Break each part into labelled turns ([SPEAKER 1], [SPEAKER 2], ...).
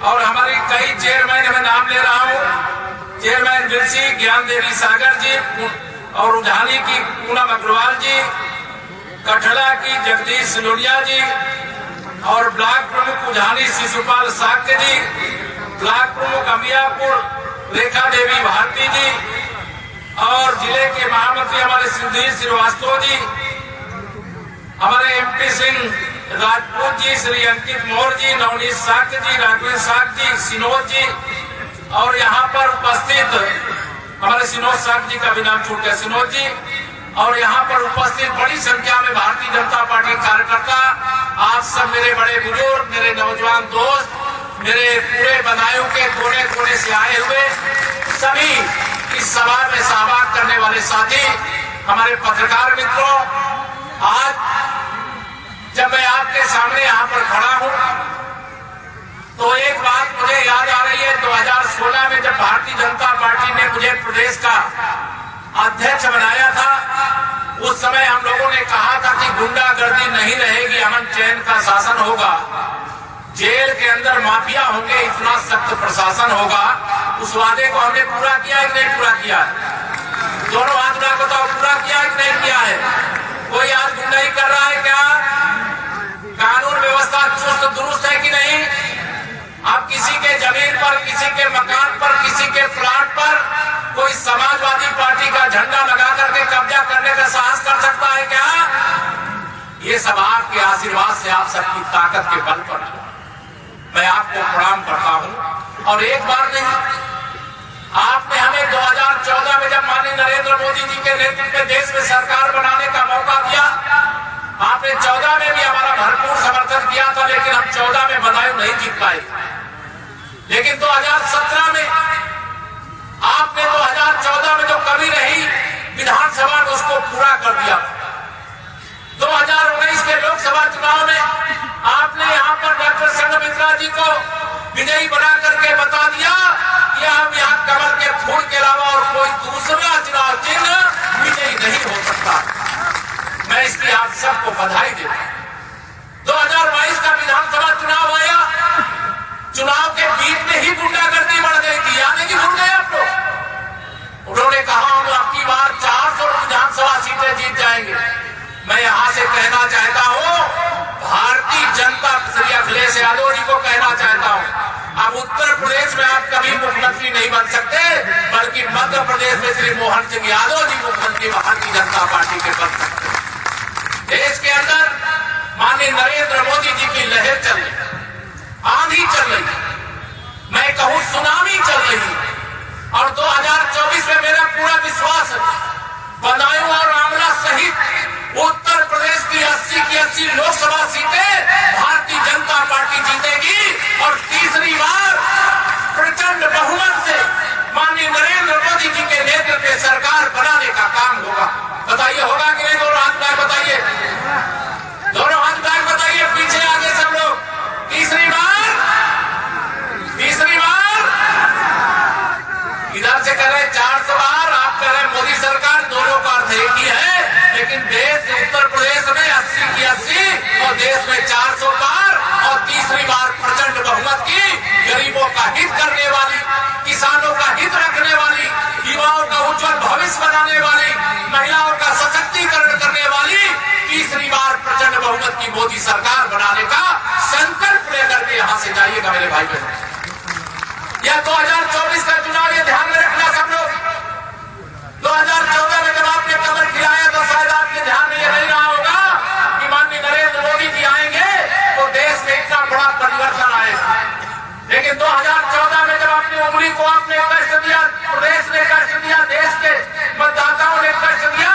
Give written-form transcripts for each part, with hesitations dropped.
[SPEAKER 1] और हमारी कई चेयरमैन में नाम ले रहा हूँ, चेयरमैन विरसी ज्ञान देवी सागर जी और उधानी की पूनम अग्रवाल जी, कठला की जगदीश सिलोनिया जी और ब्लॉक प्रमुख उधानी शिशुपाल साक्य जी, ब्लॉक प्रमुख अमियापुर रेखा देवी भारती जी और जिले के महामंत्री हमारे सुधीर श्रीवास्तव जी, हमारे एमपी सिंह राजपूत जी, श्री अंकित मौर्य जी, नवनीत साक्य जी, राघवेंद्र साक्य जी, सिनोद जी और यहाँ पर उपस्थित हमारे सिनोद साक्य जी का भी नाम छूट गया, सिनोद जी और यहाँ पर उपस्थित बड़ी संख्या में भारतीय जनता पार्टी कार्यकर्ता, आप सब मेरे बड़े बुजुर्ग, मेरे नौजवान दोस्त, मेरे पूरे बदायूं के कोने कोने से आए हुए सभी इस सभा में सहभाग करने वाले साथी, हमारे पत्रकार मित्रों, आज जब मैं आपके सामने यहाँ पर खड़ा हूँ तो एक बात मुझे याद आ रही है। 2016 में जब भारतीय जनता पार्टी ने मुझे प्रदेश का अध्यक्ष बनाया था, उस समय हम लोगों ने कहा था कि गुंडागर्दी नहीं रहेगी, अमन चैन का शासन होगा, जेल के अंदर माफिया होंगे, इतना सख्त प्रशासन होगा। उस वादे को हमने पूरा किया कि नहीं पूरा किया है? दोनों हाथ उठा के बताओ, पूरा किया कि नहीं किया है? कोई आज गुंडाई कर रहा है क्या? कानून व्यवस्था चुस्त दुरुस्त है कि नहीं? अब किसी के जमीन पर, किसी के मकान पर, किसी के प्लाट पर कोई समाजवादी पार्टी का झंडा लगा करके कब्जा करने का साहस कर सकता है क्या? ये सब आपके आशीर्वाद से, आप सबकी ताकत के बल पर मैं आपको प्रणाम करता हूं। और एक बार नहीं, आपने हमें 2014 में जब माननीय नरेंद्र मोदी जी के नेतृत्व में देश में सरकार बनाने का मौका दिया, आपने 14 में भी हमारा भरपूर समर्थन किया था, लेकिन हम 14 में बदायूं नहीं जीत पाए। लेकिन 2017 में आपने 2014 में जो कमी रही विधानसभा में उसको पूरा कर दिया। 2019 के लोकसभा चुनाव में आपने यहाँ पर डॉक्टर संघमित्रा जी को विजयी बना करके बता दिया कि हम यहाँ कमल के फूल के अलावा और कोई दूसरा चुनाव चिन्ह विजयी नहीं हो सकता। मैं इसकी आप सबको बधाई देता हूँ। 2022 का विधानसभा चुनाव आया, चुनाव के बीच में ही गुंडागर्दी बढ़ गई थी, यानी कि भूल गए आप लोग। उन्होंने कहा हम आपकी बार 400 विधानसभा सीटें जीत जाएंगे। मैं यहाँ से कहना चाहता हूँ, भारतीय जनता श्री अखिलेश यादव जी को कहना चाहता हूँ, अब उत्तर प्रदेश में आप कभी मुख्यमंत्री नहीं बन सकते, बल्कि मध्य प्रदेश में श्री मोहन सिंह यादव जी मुख्यमंत्री भारतीय जनता पार्टी के बन सकते। देश के अंदर माननीय नरेंद्र मोदी जी की लहर चल रही, आंधी चल रही, मैं कहूँ सुनामी चल रही। और 2024 में मेरा पूरा विश्वास है, बदायूं और आंवला सहित उत्तर प्रदेश की 80 की 80 लोकसभा सीटें भारतीय जनता पार्टी जीतेगी और तीसरी बार प्रचंड बहुमत से माननीय नरेंद्र मोदी जी के नेतृत्व में सरकार बनाने का काम होगा। बताइए होगा कि नहीं? दोनों हाथ उठाए बताइए, दोनों हाथ उठाए बताइए, पीछे आगे सब लोग। तीसरी बार इधर से कह रहे 400 बार, आप कह रहे मोदी सरकार, दोनों का अर्थ एक ही है। लेकिन देश उत्तर प्रदेश में 80 की 80 और देश में 400 बार और तीसरी बार प्रचंड बहुमत की, गरीबों का हित करने वाली, किसानों का हित रखने वाली, युवाओं का उज्जवल भविष्य बनाने वाली, महिलाओं का सशक्तिकरण करने वाली तीसरी बार प्रचंड बहुमत की मोदी सरकार बनाने का संकल्प लेकर के यहाँ से जाइएगा मेरे भाई बहन। यह 2024 का चुनाव, ये ध्यान में रखना सब लोग। 2014 में जब आपने कमल खिलाया तो शायद आपके ध्यान में ये नहीं रहा होगा कि माननीय नरेंद्र मोदी जी आएंगे तो देश में इतना बड़ा परिवर्तन आएगा। लेकिन 2014 में जब अपनी उंगली को आपने कष्ट दिया, प्रदेश ने कष्ट दिया, देश के मतदाताओं ने कष्ट दिया,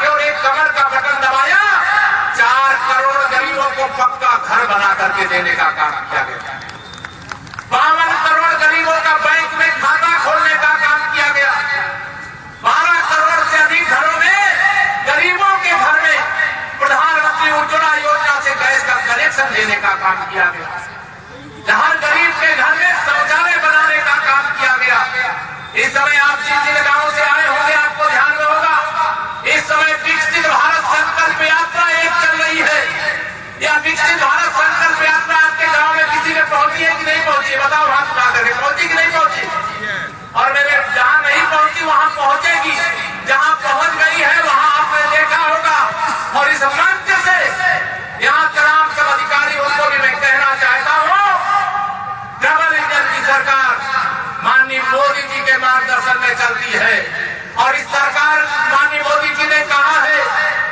[SPEAKER 1] केवल एक कमल का बटन दबाया, 4 करोड़ गरीबों को पक्का घर बना करके देने का काम किया गया। 52 करोड़ गरीबों का बैंक में खाता खोलने का काम किया गया। 12 करोड़ से अधिक घरों में, गरीबों के घर में प्रधानमंत्री उज्ज्वला योजना से गैस का कनेक्शन देने का काम किया गया। हर गरीब के घर में शौचालय बनाने का काम किया गया। इस समय आप जिन गांवों से आए होंगे आपको ध्यान में होगा, इस समय विकसित भारत संकल्प यात्रा एक चल रही है। यह विकसित भारत संकल्प यात्रा आपके गांव में किसी ने में पहुंची है कि नहीं पहुंची? बताओ हाथ उठा करके, पहुंची कि नहीं पहुंची? और मेरे जहां नहीं पहुंची वहां पहुंचेगी, जहां पहुंच गई है वहां आपने देखा होगा। और इस मंच से यहाँ तमाम सब अधिकारियों को भी मैं कहना चाहता हूँ, डबल इंजन की सरकार माननीय मोदी जी के मार्गदर्शन में चलती है। और इस सरकार माननीय मोदी जी ने कहा है,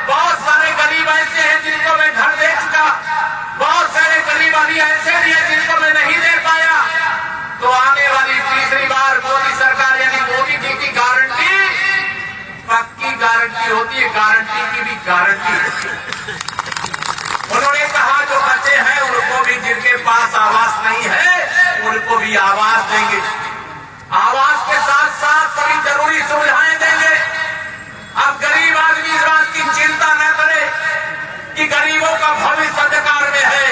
[SPEAKER 1] बहुत सारे गरीब ऐसे हैं जिनको मैं घर दे चुका, बहुत सारे गरीब अभी ऐसे भी हैं जिनको मैं नहीं दे पाया। तो आने वाली तीसरी बार मोदी सरकार यानी मोदी जी की गारंटी पक्की गारंटी होती है, गारंटी की भी गारंटी होती है। उन्होंने कहा जो बच्चे हैं उनको भी, जिनके पास आवास नहीं है उनको भी आवास देंगे, आवास के साथ साथ सभी जरूरी सुविधाएं देंगे। अब गरीब आदमी इस बात की चिंता न करे कि गरीबों का भविष्य अंधकार में है।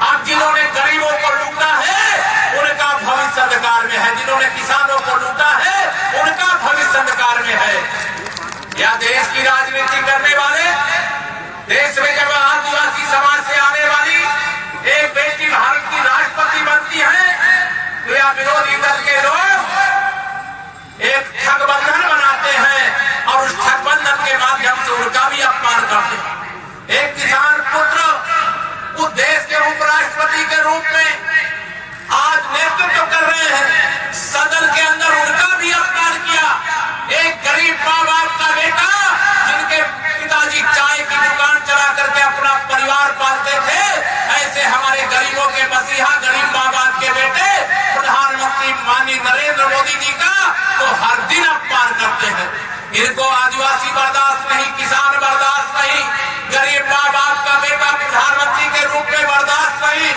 [SPEAKER 1] अब जिन्होंने गरीबों को लूटा है उनका भविष्य अंधकार में है, जिन्होंने किसानों को लूटा है उनका भविष्य अंधकार में है। या देश की राजनीति करने वाले, देश में जब आदिवासी समाज से आने वाली एक बेटी भारत की राष्ट्रपति बनती है तो या विरोधी दल के लोग एक ठगबंधन बनाते हैं और उस ठगबंधन के माध्यम से उनका भी अपमान करते हैं। एक किसान पुत्र उस देश के उपराष्ट्रपति के रूप में आज नेतृत्व कर रहे हैं, सदन के अंदर उनका भी अपमान किया। एक गरीब माँ बाप का बेटा जिनके पिताजी चाय की दुकान चला करके अपना परिवार पालते थे, ऐसे हमारे गरीबों के मसीहा गरीब माँ बाप के बेटे प्रधानमंत्री माननीय नरेंद्र मोदी जी का तो हर दिन अपमान करते हैं। इनको आदिवासी बर्दाश्त नहीं, किसान बर्दाश्त नहीं, गरीब माँ बाप का बेटा प्रधानमंत्री के रूप में बर्दाश्त नहीं।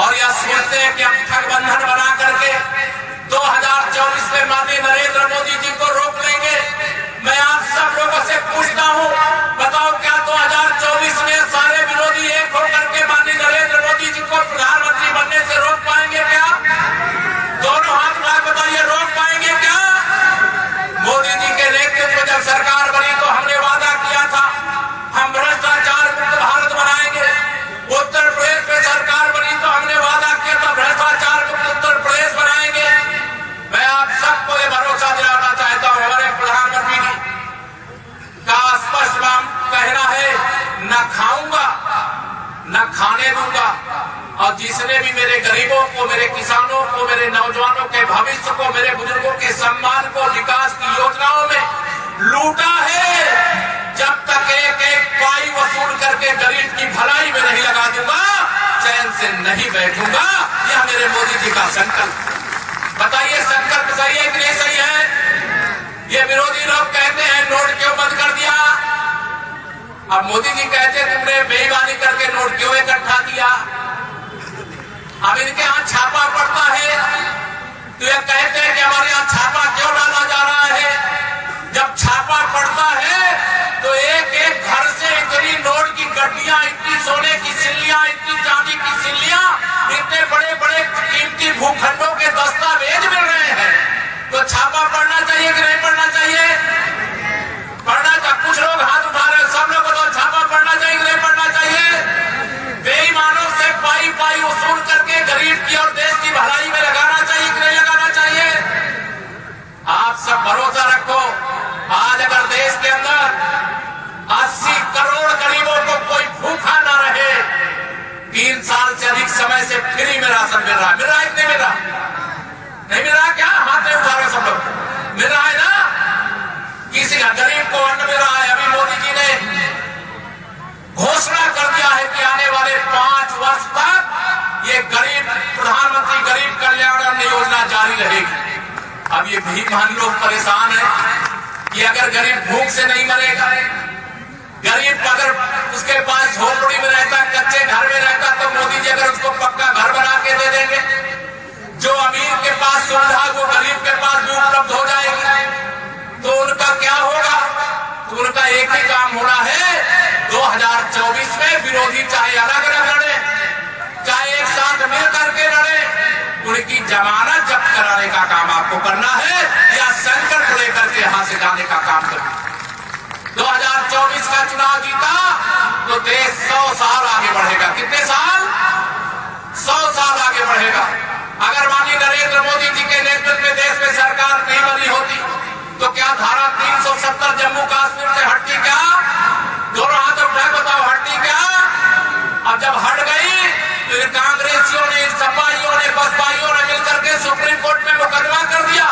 [SPEAKER 1] और यह सोचते हैं कि हम ठगबंधन बना करके 2024 में माननीय नरेंद्र मोदी जी को रोक लेंगे। मैं आप सब लोगों से पूछता हूं, बताओ क्या 2024 में सारे विरोधी एक होकर के माननीय नरेंद्र मोदी जी को प्रधानमंत्री बनने से रोक पाएंगे क्या? दोनों हाथ उठा बताइए, रोक पाएंगे क्या? मोदी जी के नेतृत्व में जब सरकार बनी तो हमने वादा किया था हम भ्रष्टाचार मुक्त भारत बनाएंगे। उत्तर प्रदेश में सरकार बनी तो हमने वादा किया था भ्रष्टाचार मुक्त उत्तर प्रदेश बनाएंगे। मैं आप सबको ये भरोसा दिलाना चाहता हूँ, हमारे प्रधानमंत्री जी का स्पष्ट कहना है, न खाऊंगा न खाने दूंगा। और जिसने भी मेरे गरीबों को, मेरे किसानों को, मेरे नौजवानों के भविष्य को, मेरे बुजुर्गों के सम्मान को विकास की योजनाओं में लूटा है, जब तक एक एक पाई वसूल करके गरीब की भलाई में नहीं लगा दूंगा, चैन से नहीं बैठूंगा। यह मेरे मोदी जी का संकल्प। बताइए संकल्प सही है कि नहीं सही है? ये विरोधी लोग कहते हैं नोट क्यों बंद कर दिया। अब मोदी जी कहते तुमने बेईमानी करके नोट क्यों इकट्ठा किया। अब इनके यहाँ छापा पड़ता है तो ये कहते हैं कि हमारे यहाँ छापा क्यों डाला जा रहा है। जब छापा पड़ता है तो एक एक घर से इतनी नोट की गड्डियां, इतनी सोने की सिल्लियां, इतनी चांदी की सिल्लियां, इतने बड़े बड़े कीमती भूखंडों के दस्तावेज मिल रहे हैं। तो छापा पड़ना चाहिए कि नहीं पड़ना चाहिए? पढ़ना चाहिए। कुछ लोग हाथ उठा रहे हैं, सब लोगों को छापा पड़ना चाहिए कि नहीं पड़ना चाहिए? बेईमानों से पाई पाई वसूल करके गरीब की और देश की भलाई में लगाना चाहिए कि नहीं लगाना चाहिए? आप सब भरोसा रखो, आज अगर देश के अंदर 80 करोड़ गरीबों को कोई भूखा ना रहे, 3 साल से अधिक समय से फ्री में राशन मिल रहा है। मिल रहा है कि नहीं मिल रहा? नहीं मिल रहा क्या? हाथ नहीं उठा रहे सब लोग। मिल रहा है ना? किसी गरीब को अन्न मिल रहा है। अभी मोदी जी ने घोषणा कर दिया है कि आने वाले 5 वर्ष तक ये गरीब प्रधानमंत्री गरीब कल्याण अन्न योजना जारी रहेगी। अब ये भीमान लोग परेशान हैं कि अगर गरीब भूख से नहीं मरेगा, गरीब अगर उसके पास झोपड़ी में रहता, कच्चे घर में रहता, तो मोदी जी अगर उसको पक्का घर बना के दे देंगे, जो अमीर के पास सुविधा वो गरीब के पास भी उपलब्ध हो जाएगी, तो उनका क्या होगा? तो उनका एक ही काम होना है, 2024 में विरोधी चाहे अलग अलग लड़े, चाहे एक साथ मिल करके लड़े, उनकी जमानत जब्त कराने का काम आपको करना है या संकल्प लेकर के यहां से जाने का काम करना। 2024 का चुनाव जीता तो देश 100 साल आगे बढ़ेगा। कितने साल? 100 साल आगे बढ़ेगा। अगर माननीय नरेंद्र मोदी जी के नेतृत्व में देश में सरकार नहीं बनी होती तो क्या धारा 370 जम्मू कश्मीर से हटती क्या? दोनों हाथ उठा बताओ, हटती क्या? अब जब हट गई तो इन कांग्रेसियों ने, इन सपाइयों ने, बसपाइयों ने मिलकर के सुप्रीम कोर्ट में मुकदमा कर दिया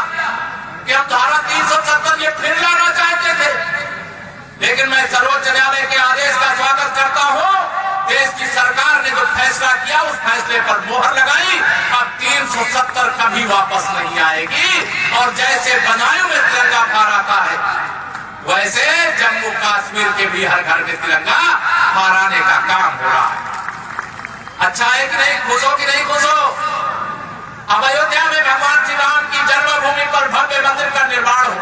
[SPEAKER 1] कि हम धारा 370 ये फिर लाना चाहते थे। लेकिन मैं सर्वोच्च न्यायालय के आदेश का स्वागत करता हूं। देश की सरकार ने जो फैसला किया उस फैसले पर मोहर लगाई। अब 370 कभी वापस नहीं आएगी और जैसे बदायूं में तिरंगा फहराता है वैसे जम्मू कश्मीर के भी हर घर में तिरंगा फहराने का काम हो रहा है। अच्छा है कि नहीं? खुश हो कि नहीं खुश हो? अब अयोध्या में भगवान श्री राम की जन्मभूमि पर भव्य मंदिर का निर्माण हो।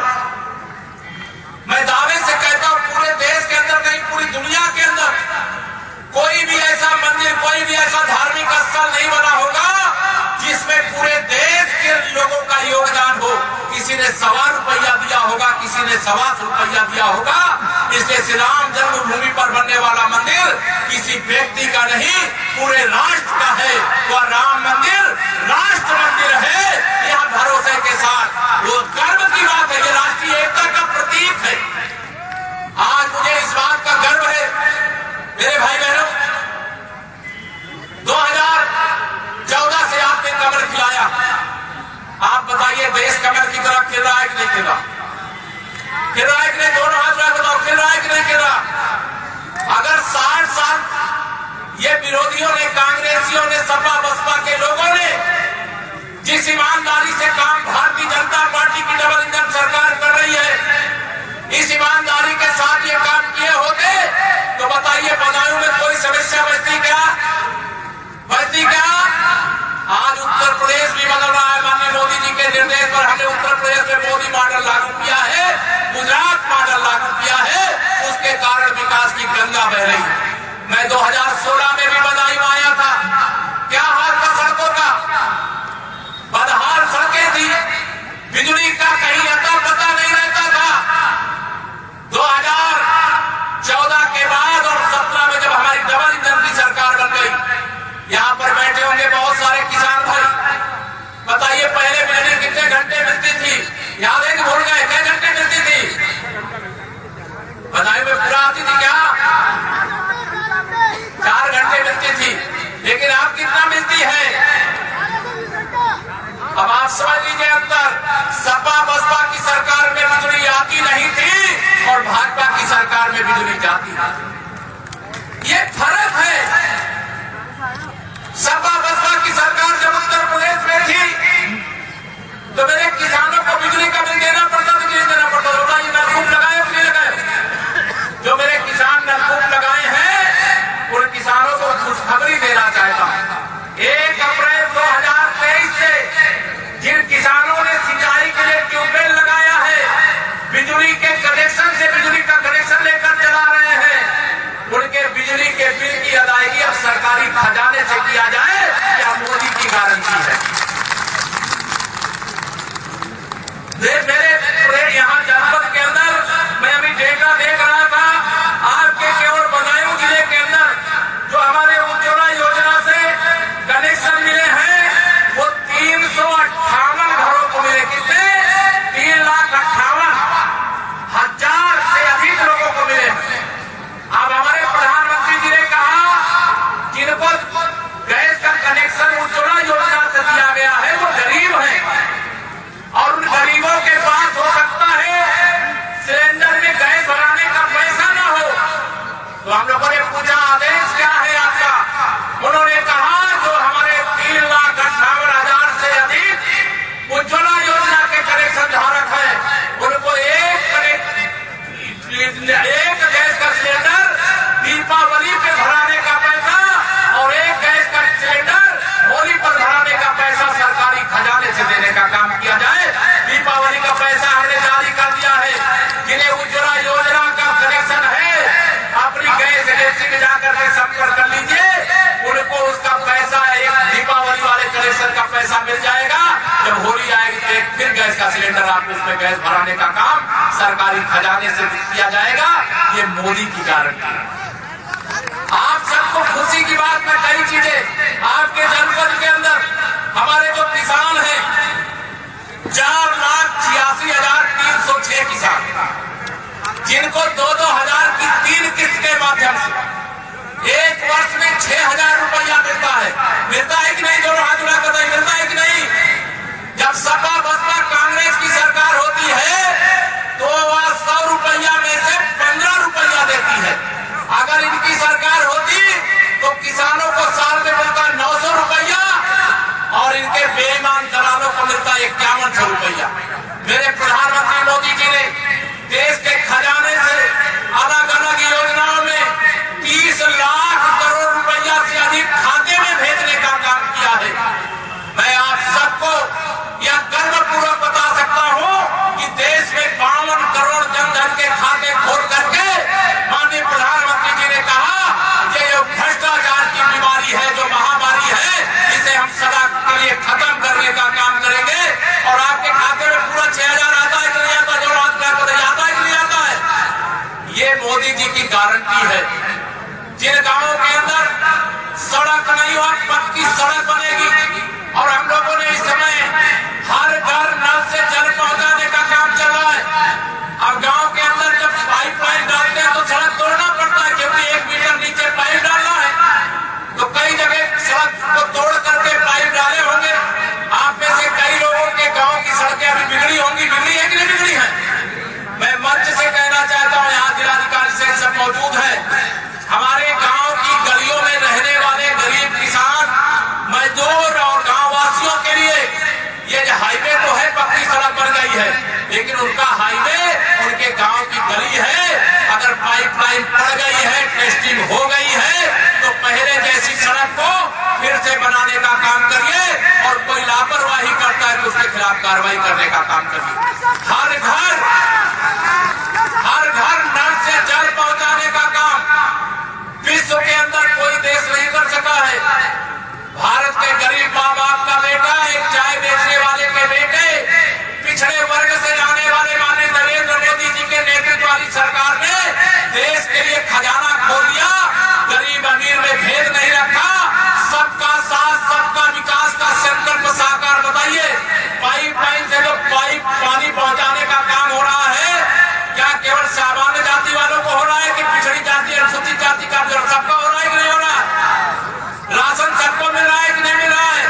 [SPEAKER 1] मैं दावे से कहता हूं पूरे देश के अंदर नहीं, पूरी दुनिया के अंदर कोई भी ऐसा मंदिर, कोई भी ऐसा धार्मिक स्थल नहीं बना होगा जिसमें पूरे देश के लोगों का योगदान हो। किसी ने ₹1.25 दिया होगा, किसी ने ₹1.25 दिया होगा। इसलिए श्री राम जन्मभूमि पर बनने वाला मंदिर किसी व्यक्ति का नहीं, पूरे राष्ट्र का है। वह राम मंदिर राष्ट्र मंदिर है। यह भरोसे के साथ वो गर्व की बात है, ये राष्ट्रीय एकता का प्रतीक है। आज मुझे इस बात का गर्व है मेरे भाई बहनों, 2014 से आपने कमर खिलाया। आप बताइए देश कमर की तरफ खिल रहा है कि नहीं खिल रहा? खिल रहा है कि नहीं? दोनों हाथ में बताओ, खिल रहा है कि नहीं खिल रहा? अगर 60 साल ये विरोधियों ने, कांग्रेसियों ने, सपा बसपा के लोगों ने जिस ईमानदारी से काम भारतीय जनता पार्टी की डबल इंजन सरकार कर रही है, इस ईमानदारी के साथ ये काम किए होते तो बताइए बदायूं में कोई समस्या बचती क्या? बचती क्या? आज उत्तर प्रदेश भी बदल रहा है। माननीय मोदी जी के निर्देश पर हमने उत्तर प्रदेश में मोदी मॉडल लागू किया है, गुजरात मॉडल लागू किया है। उसके कारण विकास की गंगा बह रही है। मैं 2016 में भी बदायूं आया था। क्या हाल था सड़कों का? बदहाल सड़कें थी, बिजली का कहीं अता पता नहीं रहता था। 2014 के बाद और 17 में जब हमारी डबल इंजन की सरकार बन गई, यहाँ पर बैठे होंगे बहुत सारे किसान भाई। बताइए पहले बिजली कितने घंटे मिलती थी? याद है कि भूल गए? कितने घंटे मिलती थी? बदायूं में पूरा आती थी क्या? 4 घंटे मिलती थी। लेकिन आप कितना मिलती है? अब आप समझ लीजिए अंतर। सपा बसपा की सरकार में बिजली आती नहीं थी और भाजपा की सरकार में बिजली जाती थी। ये फर्क है। सपा बसपा की सरकार जब उत्तर प्रदेश में थी तो मेरे किसानों को बिजली का बिल देना पड़ता था, बिजली देना पड़ता था। ये नलकूप लगाए नहीं लगाए? जो मेरे किसान नलकूप लगाए हैं उन किसानों को खुशखबरी देना चाहता हूं। 1 अप्रैल 2023 से जिन किसानों ने सिंचाई के लिए ट्यूबवेल लगाया है, बिजली के कनेक्शन से बिजली का कनेक्शन लेकर चला रहे हैं, उनके बिजली के बिल की अदायगी अब सरकारी खजाने से किया जाए, क्या मोदी की गारंटी है? मेरे यहाँ जनपद के अंदर मैं अभी डेटा देख रहा था, आपके केवल बदायूं जिले के अंदर जो हमारे उज्ज्वला योजना से कनेक्शन मिले हैं वो 358 घरों को मिले। कितने? 3,58,000 से अधिक लोगों को मिले। अब हमारे प्रधानमंत्री जी ने कहा जिनको गैस का कनेक्शन उज्ज्वला योजना से दिया गया है वो गरीब है और उन गरीबों के पास हो सकता है सिलेंडर में गैस भराने का पैसा न हो। तो हम लोगों ने पूछा आदेश क्या है आपका? उन्होंने कहा जो हमारे 3,58,000 से अधिक उज्ज्वला योजना के कनेक्शन धारक है उनको एक गैस का सिलेंडर दीपावली पे भराने का पैसा और एक गैस का सिलेंडर होली पर भराने का पैसा सरकारी खजाने से देने का काम किया जाए। दीपावली का पैसा हमने जारी कर दिया है। जिन्हें उज्ज्वला योजना का कनेक्शन है अपनी गैस एजेंसी में जाकर के संपर्क कर लीजिए, उनको उसका पैसा एक दीपावली वाले कनेक्शन का पैसा मिल जाएगा। जब होली आएगी तो एक फिर गैस का सिलेंडर आपको उसमें गैस भराने का काम सरकारी खजाने से किया जाएगा। ये मोदी की गारंटी है। आप सबको आपको खुशी की बात में कई चीजें आपके जनपद के अंदर हमारे जो किसान हैं 4,86,306 किसान, जिनको 2-2 हजार की 3 किस्त के माध्यम से एक वर्ष में 6,000 रुपया मिलता है कि नहीं? दोनों हाथ उठा कर मिलता है कि नहीं? जब सपा बसपा कांग्रेस की सरकार होती है तो वह 100 रुपया में से 15 रुपया देती है। अगर इनकी सरकार होती तो किसानों को साल में मिलता 900 रुपया और इनके बेईमान दलालों को मिलता 5100 रुपया। मेरे प्रधानमंत्री मोदी जी ने देश के खजाने से अलग अलग योजनाओं में 30 लाख करोड़ रुपया से अधिक खाते में भेजने का काम किया है। मैं आप सबको यह गर्वपूर्वक बता सकता हूं कि देश में 52 करोड़ जनधन के खाते खोल करके माननीय प्रधानमंत्री जी ने कहा कि ये भ्रष्टाचार की बीमारी है, जो महामारी है, इसे हम सदा के लिए खत्म करने का काम करेंगे। और आपके खाते में पूरा 6,000 आता है कि नहीं आता? जो बात क्या कर आता है कि नहीं आता है? ये मोदी जी की गारंटी है। जिन गांवों के अंदर सड़क नहीं हो, पक्की सड़क बनेगी। और हम लोगों ने इस समय हर घर नल से जल पहुंचाने का काम चल रहा है। अब गांव के अंदर जब पाइपलाइन डालते हैं तो सड़क तोड़ना पड़ता है, क्योंकि 1 मीटर नीचे पाइप डालना है। तो कई जगह सड़क को तोड़ करके पाइप डाले होंगे। आप में से कई लोगों के गांव की सड़कें अभी बिगड़ी होंगी। बिगड़ी है कि नहीं बिगड़ी है? मैं मंच से कहना चाहता हूं, यहाँ जिलाधिकारी से सब मौजूद है, हमारे गांव की गलियों में रहने वाले गरीब किसान, मजदूर और गांव वासियों के लिए ये जो हाईवे तो है, पक्की सड़क बन गई है, लेकिन उनका हाईवे उनके गांव की गली है। अगर पाइपलाइन पड़ गई है, टेस्टिंग हो गई है, तो पहले जैसी सड़क को फिर से बनाने का काम करिए। और कोई लापरवाही करता है तो उसके खिलाफ कार्रवाई करने का काम करिए। हर घर नल से जल पहुंचाने का काम विश्व के अंदर कोई देश नहीं कर सका है। भारत के गरीब माँ बाप का बेटा, एक चाय बेचने वाले के बेटे, पिछड़े वर्ग से आने वाले माननीय नरेंद्र मोदी जी के नेतृत्व वाली सरकार ने देश के लिए खजाना खोल दिया। गरीब अमीर में भेद नहीं रखा। सबका साथ, सबका विकास का संकल्प साकार। बताइए, पाइपलाइन से जो पानी पहुंचाने का काम हो रहा है, क्या केवल सामान्य जाति वालों को हो रहा है कि पिछड़ी जाति, अनुसूचित जाति का सबका हो रहा है कि नहीं हो रहा? राशन सबको मिल रहा है कि नहीं मिल रहा है?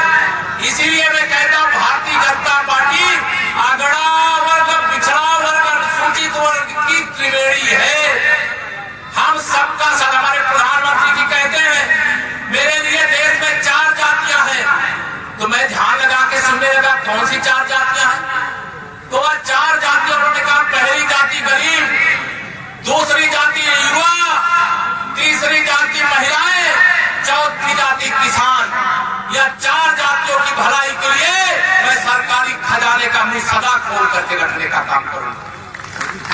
[SPEAKER 1] इसीलिए मैं कहता हूं, भारतीय जनता पार्टी अगड़ा वर्ग, पिछड़ा वर्ग, अनुसूचित वर्ग की त्रिवेणी है। हम सबका साथ। हमारे प्रधानमंत्री जी कहते हैं मेरे लिए देश में 4 जातियां हैं। तो मैं ध्यान लगा के सुनने लगा, कौन सी 4 जातियां हैं? तो वह 4 जातियां उन्होंने कहा, पहली जाति गरीब, दूसरी जाति युवा, तीसरी जाति महिलाएं, चौथी जाति किसान। यह 4 जातियों की भलाई के लिए मैं सरकारी खजाने का मुंह सदा खोल करके रखने का काम करूंगा।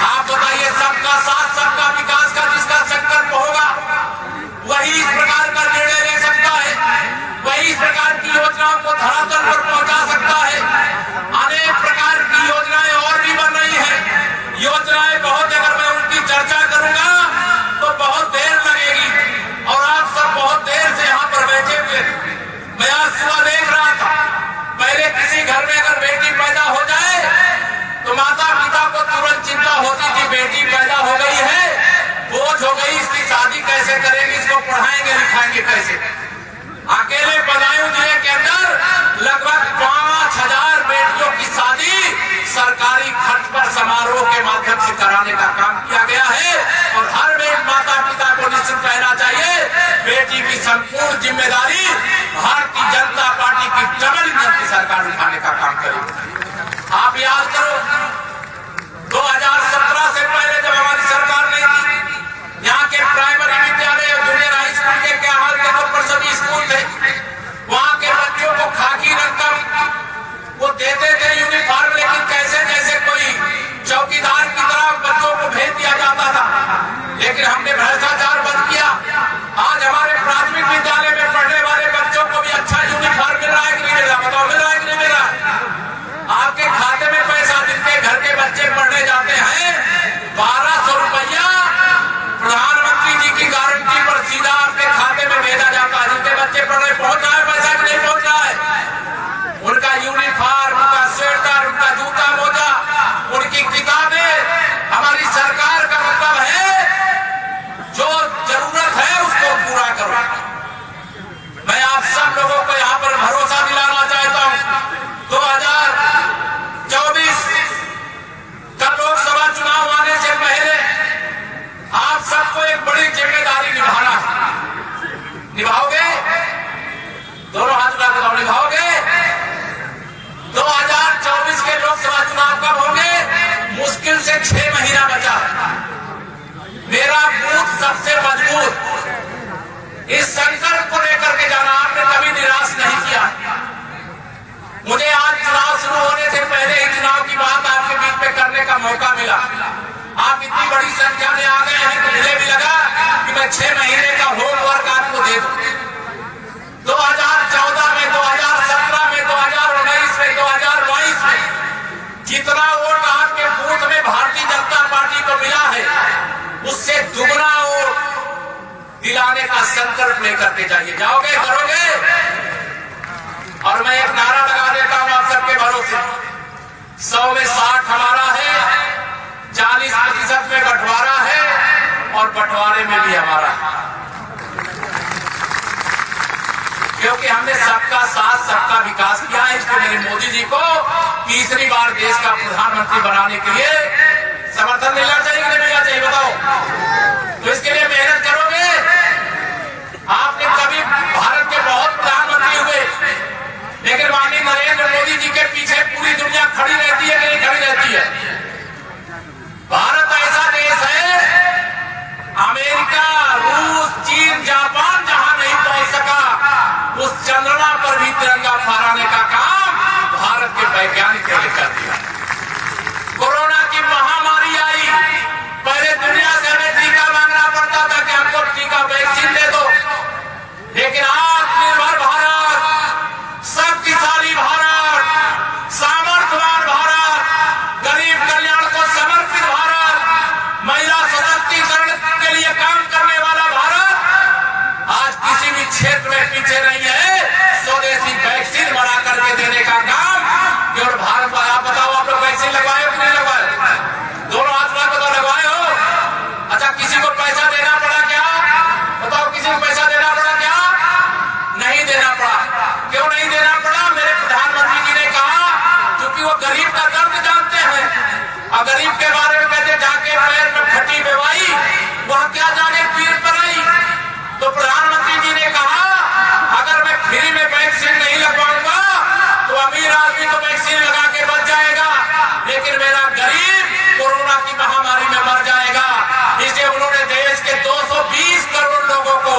[SPEAKER 1] आप बताइए, सबका साथ, सबका विकास का जिसका संकल्प होगा वही इस प्रकार का निर्णय ले सकता है, वही इस प्रकार की योजनाओं को धरातल पर पहुंचा सकता है। अनेक प्रकार की योजनाएं और भी बन रही हैं। योजनाएं बहुत, अगर मैं उनकी चर्चा करूंगा तो बहुत देर लगेगी और आप सब बहुत देर से यहाँ पर बैठे हुए। मैं आज सुबह देख रहा था, पहले किसी घर में अगर बेटी पैदा हो जाए तो माता पिता को तुरंत चिंता होती थी, बेटी पैदा हो गई है, बोझ हो गई, इसकी शादी कैसे करेंगे, इसको पढ़ाएंगे लिखाएंगे कैसे। अकेले बदायूं जिले के अंदर लगभग 5,000 बेटियों की शादी सरकारी खर्च पर समारोह के माध्यम से कराने का काम किया गया है। और हर माता पिता को निश्चित कहना चाहिए, बेटी की संपूर्ण जिम्मेदारी भारतीय जनता पार्टी की डबल इंजन की सरकार उठाने का काम करेगी। आप याद करो, 2017 से पहले जब हमारी सरकार नहीं थी, यहाँ के प्राइमरी विद्यालय और जूनियर हाई स्कूल के क्या हाल थे? तो परिषदीय स्कूल थे, वहाँ मैं 6 महीने का होमवर्क आपको दे दूं। 2014 में, 2017 में, 2019 में, 2022 में जितना वोट आपके बूथ में भारतीय जनता पार्टी को मिला है, उससे दुगना वोट दिलाने का संकल्प लेकर के जाइए। जाओगे, करोगे? और मैं एक नारा लगा देता हूं आप सबके भरोसे, 100 में 60 हमारा है, 40% में बंटवारा है और बंटवारे में भी हमारा है, क्योंकि हमने सबका साथ सबका विकास किया है। इसलिए मेरे मोदी जी को तीसरी बार देश का प्रधानमंत्री बनाने के लिए समर्थन मिलना चाहिए कि नहीं मिलना चाहिए, बताओ? तो इसके लिए मेहनत करोगे? आपने कभी भारत के बहुत प्रधानमंत्री हुए, लेकिन माननीय नरेंद्र मोदी जी के पीछे पूरी दुनिया खड़ी रहती है कि नहीं खड़ी रहती है? भारत ऐसा देश है, अमेरिका, रूस, चीन, जापान जहां नहीं पहुंच सका, उस चंद्रमा पर भी तिरंगा फहराने का काम भारत के वैज्ञानिकों ने कर दिया। कोरोना की महामारी आई, पहले दुनिया से हमें टीका मांगना पड़ता था कि हमको टीका वैक्सीन दे दो, लेकिन आत्मनिर्भर भारत, शक्तिशाली भारत, सामर्थ्यवान भारत, गरीब कल्याण को समर्पित भारत, महिला सशक्तिकरण के लिए काम करने वाला भारत आज किसी भी क्षेत्र में पीछे नहीं है। स्वदेशी वैक्सीन बना करके देने का काम केवल भारत का। आप बताओ, आप लोग वैक्सीन लगवाए हो कि नहीं लगवाए? दोनों हाथ में तो लगवाए हो। अच्छा, किसी को पैसा देना पड़ा क्या? बताओ, किसी को पैसा देना पड़ा क्या? नहीं देना पड़ा। क्यों नहीं देना पड़ा? मेरे प्रधानमंत्री जी ने कहा क्योंकि वो गरीब का दर्द जानते हैं, और गरीब के बारे में कहते जाके पैर में फटी बेवाई, वह क्या जाने पीर पर आई। तो प्रधानमंत्री जी ने कहा अगर मैं फ्री में वैक्सीन नहीं लगवाऊंगा तो अमीर आदमी तो वैक्सीन लगा के बच जाएगा, लेकिन मेरा गरीब कोरोना की महामारी में मर जाएगा। इसलिए उन्होंने देश के 220 करोड़ लोगों को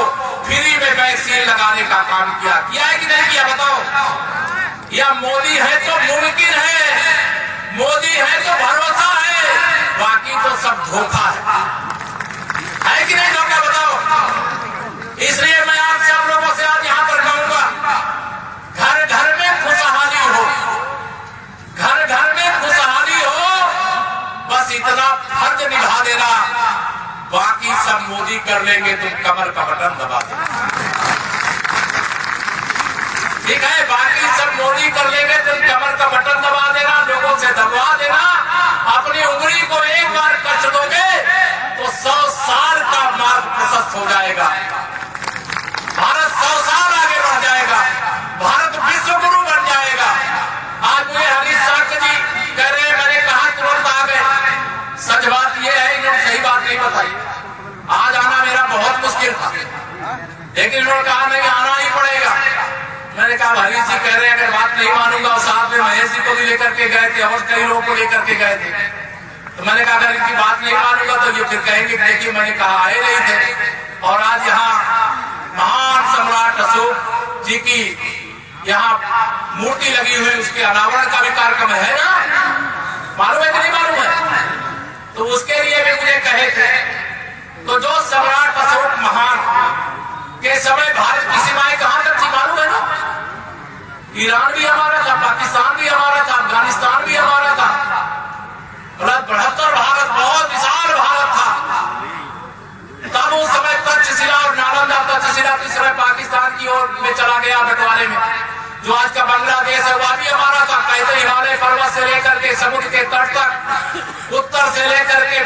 [SPEAKER 1] फ्री में वैक्सीन लगाने का काम किया। किया है कि नहीं किया, बताओ? या मोदी है तो मुमकिन है, मोदी है तो भरोसा है, बाकी तो सब धोखा है कि नहीं धोखा, बताओ? इसलिए मैं आप सब लोगों से आज यहां पर कहूंगा, घर घर में खुशहाली हो, घर घर में खुशहाली हो, बस इतना फर्ज निभा देना, बाकी सब मोदी कर लेंगे, तुम कमर का बटन दबा देना, ठीक है? बाकी सब मोदी कर लेंगे, तुम कमर का बटन दबा देना, लोगों से दबवा देना। अपनी उंगली को एक बार कस दोगे तो 100 साल का मार्ग प्रशस्त हो जाएगा। भारत 100 साल आगे बढ़ जाएगा, भारत विश्व गुरु बन जाएगा। आज मुझे हरीश साहब जी कह रहे हैं, मैंने कहा तुरंत आ गए। सच बात यह है, इन्होंने सही बात नहीं बताई। आज आना मेरा बहुत मुश्किल था, लेकिन इन्होंने कहा नहीं, आना ही पड़ेगा। मैंने कहा हरीश जी कह रहे हैं, अगर बात नहीं मानूंगा, और साथ में महेश जी को भी लेकर के गए थे और कई लोगों को लेकर के गए थे, तो मैंने कहा अगर इनकी बात नहीं मानूंगा तो ये फिर कहेंगे देखिए मैंने कहा आए नहीं थे। और आज यहाँ महान सम्राट अशोक जी की यहाँ मूर्ति लगी हुई, उसके अनावरण का भी कार्यक्रम है ना, मालूम है कि नहीं मालूम है? तो उसके लिए भी मुझे कहे थे। तो जो सम्राट अशोक महान के समय भारत की सीमाएं कहां तक थी मालूम है ना? ईरान भी हमारा था, पाकिस्तान भी हमारा था, अफगानिस्तान भी हमारा था। बृहत्तर भारत, बहुत विशाल भारत था। तब उस समय तक्षशिला और नालंदा, तक्षशिला किस समय पाकिस्तान की ओर में चला गया बंटवारे में। जो आज का बांग्लादेश है वह भी हमारा था। कहते हिमालय पर्वत से लेकर के समुद्र के तट तक, उत्तर से लेकर के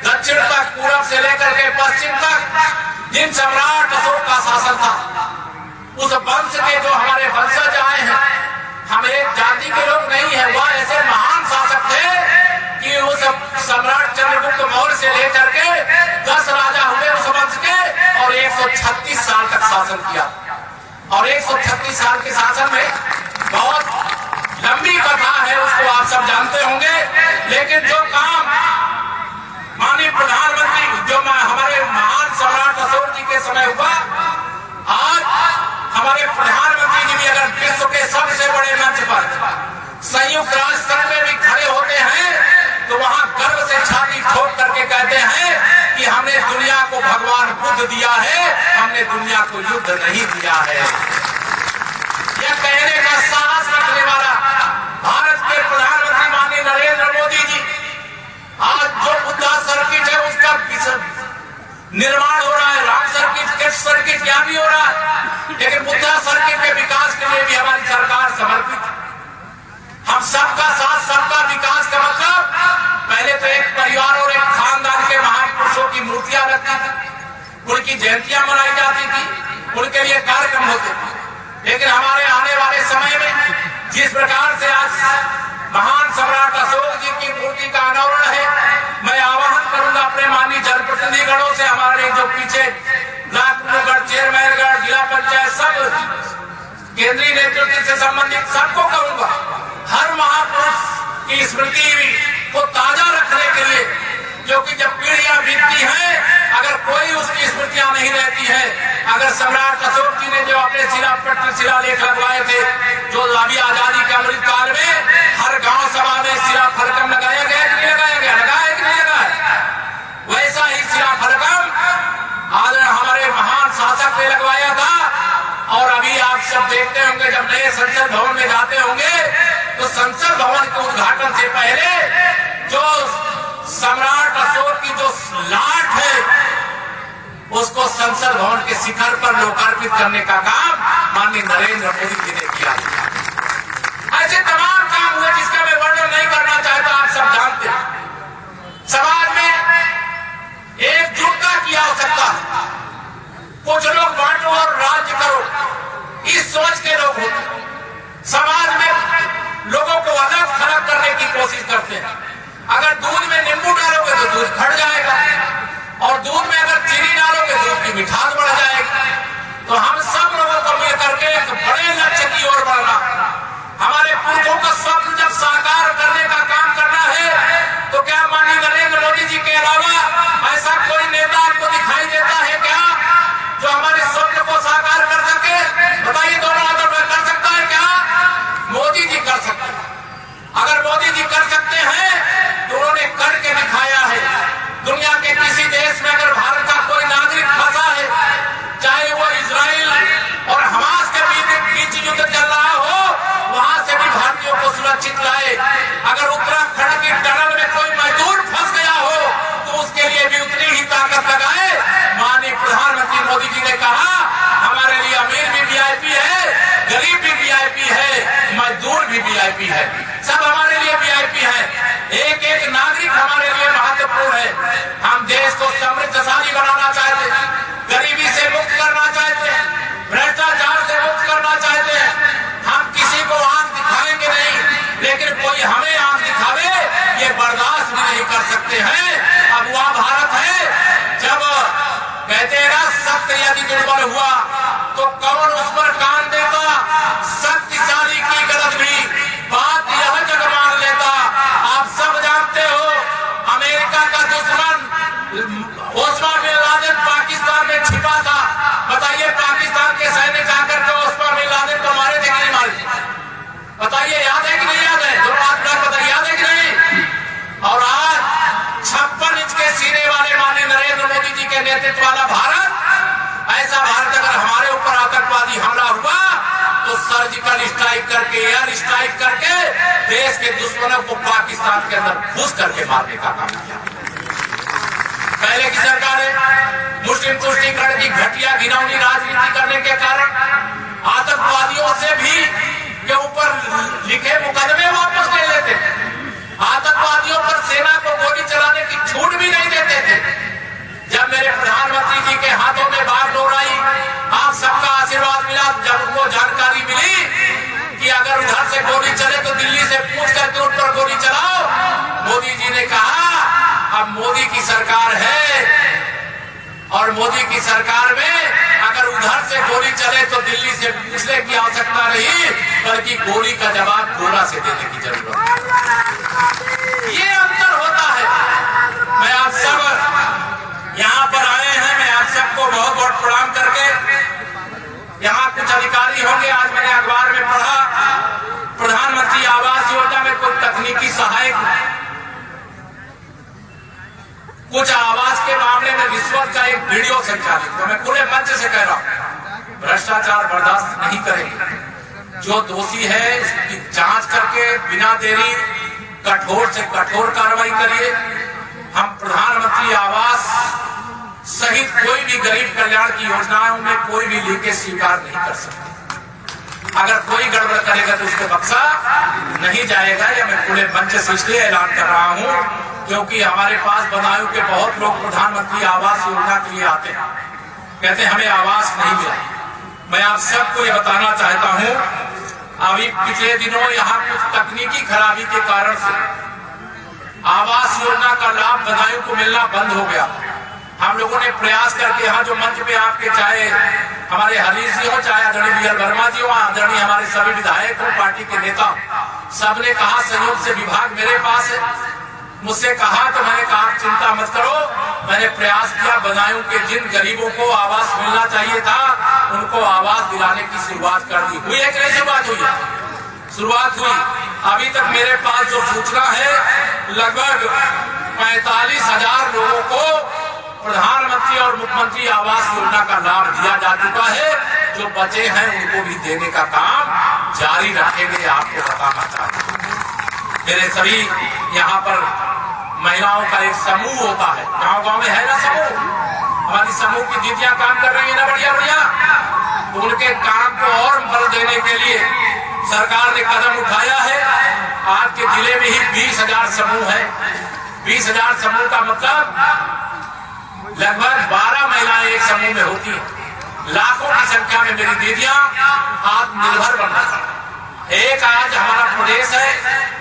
[SPEAKER 1] दक्षिण तक, पूरब से लेकर के पश्चिम तक जिन सम्राट अशोक का शासन था, उस वंश के जो हमारे वंशज आए हैं, हम एक जाति के लोग नहीं है, वह ऐसे महान शासक थे कि उस सम्राट चंद्रगुप्त मौर्य से लेकर के 10 राजा हुए उस वंश के, और 136 साल तक शासन किया। और 136 साल के शासन में बहुत लंबी कथा है, उसको आप सब जानते होंगे। लेकिन जो काम माननीय प्रधानमंत्री जो हमारे महान सम्राट अशोक जी के समय हुआ, आज हमारे प्रधानमंत्री जी भी अगर विश्व के सबसे बड़े मंच पर संयुक्त राष्ट्र संघ में भी खड़े होते हैं तो वहां गर्व से छाती ठोक करके कहते हैं कि हमने दुनिया को भगवान बुद्ध युद्ध दिया है, हमने दुनिया को युद्ध नहीं दिया है। यह कहने का साहस रखने वाला भारत के प्रधानमंत्री माननीय नरेंद्र मोदी जी, आज जो बुद्धा सर्किट है उसका निर्माण हो रहा है, राम सर्किट, कृष्ण सर्किट क्या भी हो रहा है, लेकिन बुद्धा सर्किट के विकास के लिए भी हमारी सरकार समर्पित है। हम सबका साथ सबका विकास का मतलब, पहले तो एक परिवार और एक खानदान के महापुरुषों की मूर्तियां रखती थी, उनकी जयंतियां मनाई जाती थी, उनके लिए कार्यक्रम होते थे। लेकिन हमारे आने वाले समय में जिस प्रकार से आज महान सम्राट अशोक जी की मूर्ति का अनावरण है, मैं आह्वान करूंगा अपने माननीय जनप्रतिनिधिगणों से, हमारे जो पीछे नागपुरगढ़, चेयरमैनगढ़, जिला पंचायत, सब केंद्रीय नेतृत्व से संबंधित सबको कहूंगा, हर महापुरुष की स्मृति को ताजा रखने के लिए, क्योंकि जब पीढ़ियां बीतती हैं, अगर कोई उसकी स्मृतियां नहीं रहती है, अगर सम्राट अशोक जी ने जो अपने शिलालेख लगवाए थे, जो अभी आजादी के अमृत काल में हर गांव सभा में शिला फलकम लगाया गया कि नहीं लगाया गया, लगाया कि नहीं लगाया, वैसा ही शिला फलकम आज हमारे महान शासक ने लगवाया था। और अभी आप सब देखते होंगे, जब नए संसद भवन में जाते होंगे तो संसद भवन के उद्घाटन से पहले जो सम्राट अशोक की जो लाट है, उसको संसद भवन के शिखर पर लोकार्पित करने का काम माननीय नरेंद्र मोदी जी ने किया। ऐसे तमाम काम हुए जिसका मैं वर्णन नहीं करना चाहता, आप सब जानते हैं। समाज में एकजुटता की आवश्यकता, कुछ लोग बांटो और राज्य करो, इस सोच के लोग होते, समाज में लोगों को अलग थलग करने की कोशिश करते हैं। अगर दूध में नींबू डालोगे तो दूध फट जाएगा, और दूध में अगर चीनी डालोगे तो उसकी मिठास बढ़ जाएगी। तो हम सब लोगों को मिलकर के एक बड़े लक्ष्य की ओर बढ़ना, हमारे पुरखों का स्वप्न जब साकार करने का काम करना है, तो क्या माननीय नरेंद्र मोदी जी के अलावा ऐसा कोई नेता आपको दिखाई देता है क्या जो हमारे स्वप्न को साकार कर सके? बताइए, दोनों हाथों में कर सकता है क्या? मोदी जी कर सकते हैं। अगर मोदी जी कर सकते हैं तो उन्होंने करके दिखाया है। दुनिया के किसी देश में अगर भारत का कोई नागरिक फंसा है, चाहे वो इजराइल और हमास के बीच युद्ध चल रहा हो, वहां से भी भारतीयों को सुरक्षित लाए। अगर उत्तराखंड की टनल में कोई मजदूर फंस गया हो तो उसके लिए भी उतनी ही ताकत लगाए। माननीय प्रधानमंत्री मोदी जी ने कहा, हमारे लिए अमीर भी वीआईपी है, गरीब भी वीआईपी है, मजदूर भी वीआईपी है, सब हमारे लिए वीआईपी है। एक एक नागरिक हमारे लिए महत्वपूर्ण है। हम देश को समृद्धशाली बनाना चाहते हैं, गरीबी से मुक्त करना चाहते हैं, भ्रष्टाचार से मुक्त करना चाहते हैं। हम किसी को आंख दिखाएंगे नहीं, लेकिन कोई हमें आंख दिखावे ये बर्दाश्त भी नहीं कर सकते हैं। अब वह भारत है जब कहते हैं ना, सत्य यदि दुर्बल हुआ तो कौन उस पर कान देता, शक्तिशाली की गलत भी बात यह जग मान लेता। आप सब जानते हो, अमेरिका का दुश्मन ओसामा बिन लादेन पाकिस्तान में छिपा था। बताइए, पाकिस्तान के सैनिक आकर के ओसामा बिन लादेन को मारे थे कि नहीं मारे? बताइए, याद है कि नहीं याद है? दोनों हाथ मिला बताइए, याद है कि नहीं? और आज 56 इंच के सीने वाले माननीय नरेंद्र मोदी जी के नेतृत्व वाला भारत, ऐसा भारत अगर हमारे ऊपर आतंकवादी हमला हुआ तो सर्जिकल स्ट्राइक करके, एयर स्ट्राइक करके देश के दुश्मनों को पाकिस्तान के अंदर घुस करके मारने का काम किया। पहले की सरकारें मुस्लिम तुष्टीकरण की घटिया घिनौनी राजनीति करने के कारण आतंकवादियों से भी के ऊपर लिखे मुकदमे वापस ले लेते थे, आतंकवादियों पर सेना को गोली चलाने की छूट भी नहीं देते थे। जब मेरे प्रधानमंत्री जी के हाथों में बागडोर आई, आप सबका आशीर्वाद मिला, जब उनको जानकारी मिली कि अगर उधर से गोली चले तो दिल्ली से पूछ करके उन पर गोली चलाओ, मोदी जी ने कहा अब मोदी की सरकार है, और मोदी की सरकार में अगर उधर से गोली चले तो दिल्ली से पूछने की आवश्यकता नहीं, बल्कि गोली का जवाब गोला से देने की जरूरत है। ये अंतर होता है। मैं आप सब यहाँ पर आए हैं, मैं आप सबको बहुत बहुत प्रणाम करके, यहाँ कुछ अधिकारी होंगे, आज मैंने अखबार में पढ़ा प्रधानमंत्री आवास योजना में कोई तकनीकी सहायक, कुछ आवास के मामले में से रिश्वत का एक वीडियो संचालित, तो मैं खुले मंच से कह रहा हूं, भ्रष्टाचार बर्दाश्त नहीं करेंगे। जो दोषी है उसकी जांच करके बिना देरी कठोर से कठोर कार्रवाई करिए। हम प्रधानमंत्री आवास सहित कोई भी गरीब कल्याण की योजनाओं में कोई भी लीकेज स्वीकार नहीं कर सकते। अगर कोई गड़बड़ करेगा तो उसको बख्शा नहीं जाएगा। या मैं खुले मंच से इसलिए ऐलान कर रहा हूं क्योंकि हमारे पास बदायूं के बहुत लोग प्रधानमंत्री आवास योजना के लिए आते हैं, कहते हैं हमें आवास नहीं मिला। मैं आप सबको ये बताना चाहता हूं, अभी पिछले दिनों यहाँ कुछ तकनीकी खराबी के कारण से आवास योजना का लाभ बदायूं को मिलना बंद हो गया। हम लोगों ने प्रयास करके यहाँ जो मंच पे आपके चाहे हमारे हरीश जी हो, चाहे आदरणीय बीएल वर्मा जी हो, आदरणीय हमारे सभी विधायक हो, पार्टी के नेता, सबने कहा सहयोग से विभाग मेरे पास है, मुझसे कहा तो मैंने कहा चिंता मत करो। मैंने प्रयास किया, बदायूं के जिन गरीबों को आवास मिलना चाहिए था उनको आवास दिलाने की शुरुआत कर दी। हुई है कि नहीं शुरुआत हुई? शुरुआत हुई। अभी तक मेरे पास जो सूचना है लगभग 45,000 लोगों को प्रधानमंत्री और मुख्यमंत्री आवास योजना का लाभ दिया जा चुका है। जो बचे हैं उनको भी देने का काम जारी रखेंगे। आपको बताना चाहते हैं मेरे सभी यहाँ पर महिलाओं का एक समूह होता है, गांव-गांव में है ना समूह, हमारी समूह की दीदियां काम कर रही है ना बढ़िया बढ़िया, तो उनके काम को और बल देने के लिए सरकार ने कदम उठाया है। आपके जिले में ही 20,000 समूह है। 20,000 समूह का मतलब लगभग 12 महिलाएं एक समूह में होती हैं। लाखों की संख्या में मेरी दीदियां आत्मनिर्भर बन रही हैं। एक आज हमारा प्रदेश है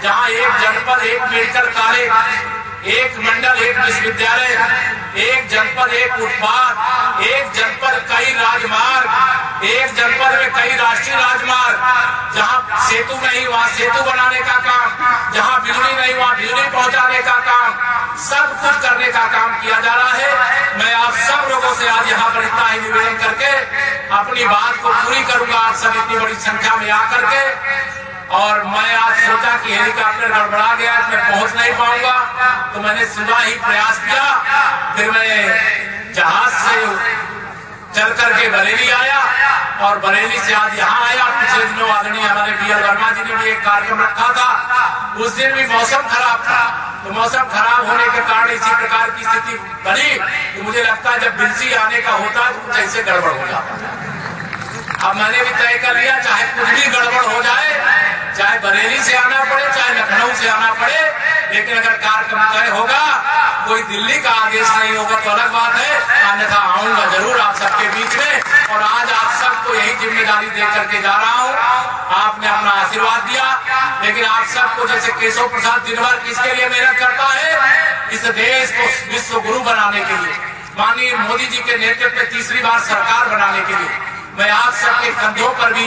[SPEAKER 1] जहां एक जनपद, एक मेडिकल कॉलेज, एक मंडल, एक विश्वविद्यालय, एक जनपद, एक उत्पाद, एक जनपद कई राजमार्ग, एक जनपद में कई राष्ट्रीय राजमार्ग, जहां सेतु नहीं वहां सेतु बनाने का काम, जहां बिजली नहीं वहां बिजली पहुंचाने का काम, सब कुछ करने का काम किया जा रहा है। मैं आप सब लोगों से आज यहाँ पर इतना ही निवेदन करके अपनी बात को पूरी करूंगा। आप सब इतनी बड़ी संख्या में आकर के, और मैं आज सोचा कि हेलीकॉप्टर गड़बड़ा गया, मैं पहुंच नहीं पाऊंगा, तो मैंने सुबह ही प्रयास किया। फिर मैं जहाज से चल करके बरेली आया और बरेली से आज यहाँ आया। पिछले दिनों आदरणीय हमारे बीएल वर्मा जी ने भी एक कार्यक्रम रखा था, उस दिन भी मौसम खराब था, तो मौसम खराब होने के कारण इसी प्रकार की स्थिति बनी। तो मुझे लगता है जब बिजली आने का होता है तो कुछ ऐसे गड़बड़ हो जाता है। अब मैंने भी तय कर लिया, चाहे कुछ भी गड़बड़ हो जाए, चाहे बरेली से आना पड़े, चाहे लखनऊ से आना पड़े, लेकिन अगर कार्यक्रम तय होगा, कोई दिल्ली का आदेश नहीं होगा तो अलग बात है, अन्यथा आऊंगा जरूर आप सबके बीच में। और आज आप सबको यही जिम्मेदारी दे करके जा रहा हूँ। आपने अपना आशीर्वाद दिया, लेकिन आप सबको जैसे केशव प्रसाद दिन भर किसके लिए मेहनत करता है, इस देश को विश्व गुरु बनाने के लिए, माननीय मोदी जी के नेतृत्व में तीसरी बार सरकार बनाने के लिए मैं आप सबके कंधों पर भी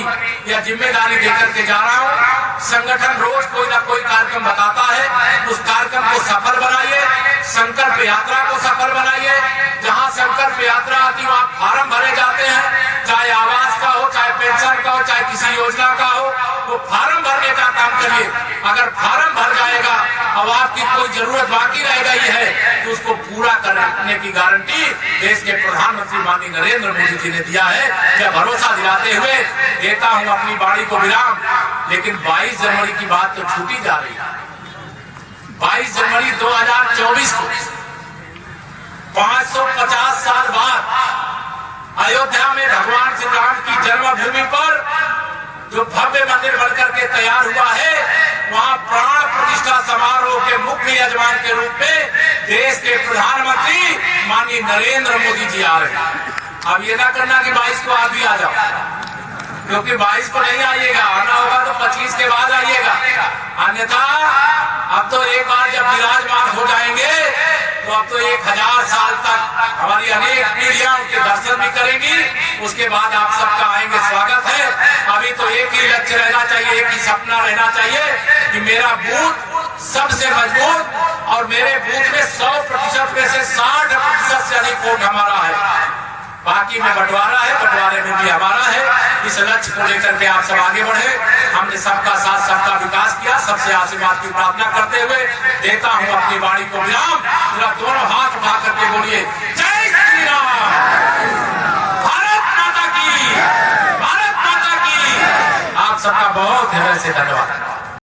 [SPEAKER 1] यह जिम्मेदारी देकर के जा रहा हूँ। संगठन रोज कोई ना कोई कार्यक्रम बताता है, उस कार्यक्रम को सफल बनाइए। संकल्प यात्रा को सफल बनाइए। जहाँ संकल्प यात्रा आती वहाँ फार्म भरे जाते हैं, चाहे आवास का हो, चाहे पेंशन का हो, चाहे किसी योजना का हो, वो फार्म भरने का काम करिए। अगर फार्म भर जाएगा अब आपकी कोई जरूरत बाकी रह गई है तो उसको पूरा करने की गारंटी देश के प्रधानमंत्री माननीय नरेंद्र मोदी जी ने दिया है। यह भरोसा दिलाते हुए देता हूं अपनी वाणी को विराम। लेकिन 22 जनवरी की बात तो छूटी जा रही है। 22 जनवरी 2024 को 550 साल बाद अयोध्या में भगवान श्री राम की जन्मभूमि पर जो भव्य मंदिर बनकर के तैयार हुआ है, वहाँ प्राण प्रतिष्ठा समारोह के मुख्य यजमान के रूप में देश के प्रधानमंत्री माननीय नरेंद्र मोदी जी आ रहे हैं। अब ये ना करना कि 22 को आज भी आ जाओ, क्योंकि 22 को नहीं आइएगा, आना होगा तो 25 के बाद आइएगा। अन्यथा अब तो एक बार जब विराजमान हो जाएंगे तो अब तो 1000 साल तक हमारी अनेक पीढ़ियां उनके दर्शन भी करेंगी। उसके बाद आप सबका आएंगे स्वागत है। अभी तो एक ही लक्ष्य रहना चाहिए, एक ही सपना रहना चाहिए कि मेरा बूथ सबसे मजबूत और मेरे बूथ में 100% में से 60% से अधिक वोट हमारा है। बाकी में बंटवारा है, बंटवारे में भी हमारा है। इस लक्ष्य को लेकर के आप सब आगे बढ़े। हमने सबका साथ सबका विकास किया। सबसे आशीर्वाद की प्रार्थना करते हुए देता हूं अपनी वाणी को विराम। पूरा दोनों हाथ उठा करके बोलिए जय सबका बहुत हृदय से धन्यवाद।